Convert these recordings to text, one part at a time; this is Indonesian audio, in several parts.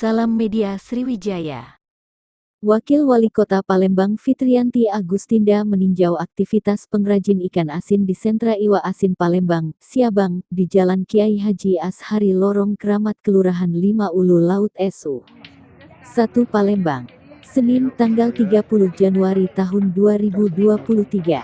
Salam Media Sriwijaya. Wakil Wali Kota Palembang Fitriyanti Agustinda meninjau aktivitas pengrajin ikan asin di Sentra Iwa Asin Palembang, Siabang, di Jalan Kiai Haji Ashari Lorong Keramat Kelurahan 5 Ulu Laut SU 1 Palembang, Senin tanggal 30 Januari tahun 2023.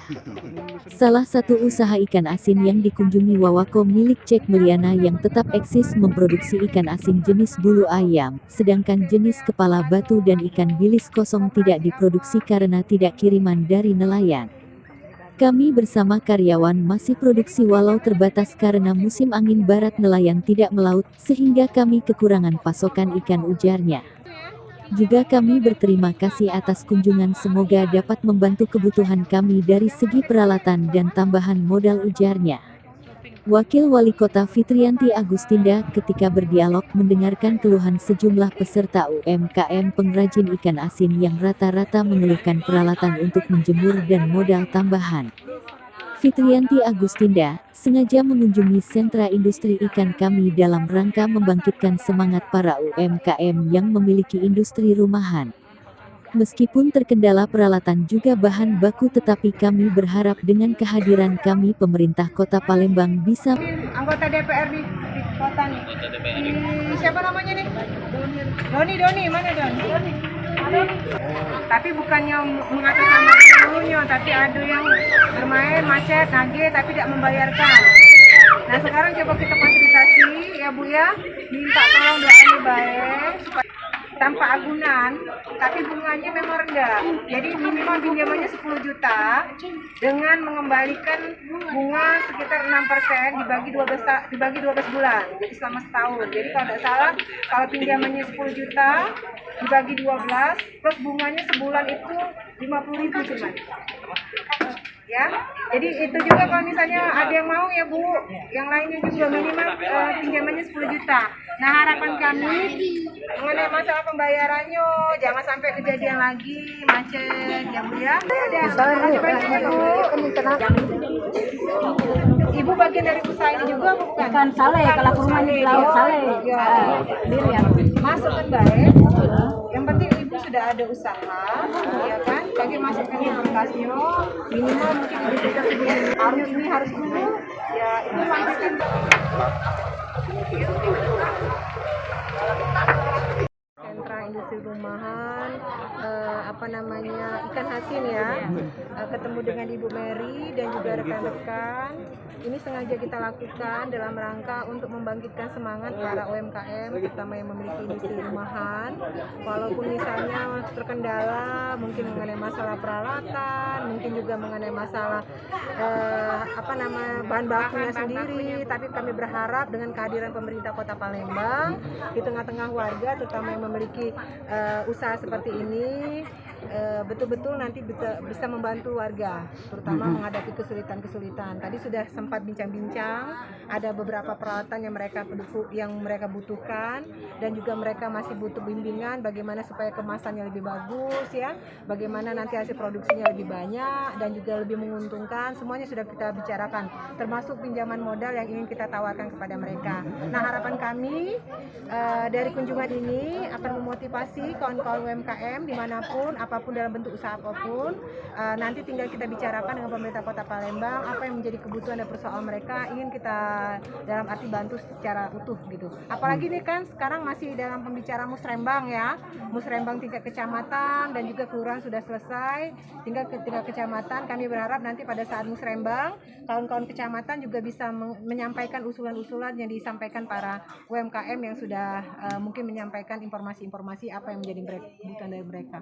Salah satu usaha ikan asin yang dikunjungi Wawako milik Cek Meliana yang tetap eksis memproduksi ikan asin jenis bulu ayam, sedangkan jenis kepala batu dan ikan bilis kosong tidak diproduksi karena tidak kiriman dari nelayan. Kami bersama karyawan masih produksi walau terbatas karena musim angin barat nelayan tidak melaut, sehingga kami kekurangan pasokan ikan, ujarnya. Juga kami berterima kasih atas kunjungan, semoga dapat membantu kebutuhan kami dari segi peralatan dan tambahan modal, ujarnya. Wakil Wali Kota Fitriyanti Agustinda ketika berdialog mendengarkan keluhan sejumlah peserta UMKM pengrajin ikan asin yang rata-rata mengeluhkan peralatan untuk menjemur dan modal tambahan. Fitriyanti Agustinda sengaja mengunjungi sentra industri ikan kami dalam rangka membangkitkan semangat para UMKM yang memiliki industri rumahan. Meskipun terkendala peralatan juga bahan baku, tetapi kami berharap dengan kehadiran kami pemerintah Kota Palembang bisa anggota DPR di kota nih. Siapa namanya nih? Doni, mana Doni? Tapi bukannya mengatasnamakan dulunya, tapi ada yang bermain macet, nagih tapi tidak membayarkan. Nah sekarang coba kita fasilitasi ya Bu ya, minta tolong doanya baik supaya tanpa agunan, tapi bunganya memang rendah. Jadi minimal pinjamannya 10 juta dengan mengembalikan bunga sekitar 6% dibagi 12 bulan. Jadi selama setahun. Jadi kalau tidak salah, kalau pinjamannya 10 juta dibagi 12 plus bunganya sebulan itu 50.000 cuma. Ya, jadi itu juga kalau misalnya ada yang mau ya Bu, yang lainnya juga minimal pinjamannya 10 juta. Nah harapan kami mengenai masalah pembayarannya jangan sampai kejadian lagi macet ya Bu ya. Ibu bagian dari usaha ini juga bukan? Bukan Saleh, kalau ke rumah di laut Saleh. Ya, Dilihat. masuk kan baik. Yang penting ibu sudah ada usaha, ya kan? Bagi masukkan yang berkasnya, minimal mungkin ibu kita sebelum harus ini harus dulu, ya itu sampaikan. Sentra industri rumahan, ikan asin ya, ketemu dengan Ibu Mary dan juga rekan-rekan. Ini sengaja kita lakukan dalam rangka untuk membangkitkan semangat para UMKM, terutama yang memiliki industri rumahan. Walaupun misalnya terkendala, mungkin mengenai masalah peralatan, mungkin juga mengenai masalah bahan bakunya sendiri, tapi kami berharap dengan kehadiran pemerintah Kota Palembang di tengah-tengah warga, terutama yang memiliki usaha seperti ini, betul-betul nanti bisa membantu warga, terutama menghadapi kesulitan-kesulitan. Tadi sudah sempat bincang-bincang, ada beberapa peralatan yang mereka butuhkan, dan juga mereka masih butuh bimbingan bagaimana supaya kemasannya lebih bagus ya, bagaimana nanti hasil produksinya lebih banyak dan juga lebih menguntungkan. Semuanya sudah kita bicarakan, termasuk pinjaman modal yang ingin kita tawarkan kepada mereka. Nah harapan kami dari kunjungan ini akan memotivasi kawan-kawan UMKM dimanapun, apapun dalam bentuk usaha apapun, nanti tinggal kita bicarakan dengan pemerintah Kota Palembang apa yang menjadi kebutuhan dan persoalan mereka, ingin kita dalam arti bantu secara utuh gitu. Apalagi ini kan sekarang masih dalam pembicaraan musrembang ya, musrembang tingkat kecamatan dan juga kelurahan sudah selesai, tinggal ke tingkat kecamatan. Kami berharap nanti pada saat musrembang kawan-kawan kecamatan juga bisa menyampaikan usulan-usulan yang disampaikan para UMKM yang sudah mungkin menyampaikan informasi-informasi apa yang menjadi kebutuhan dari mereka.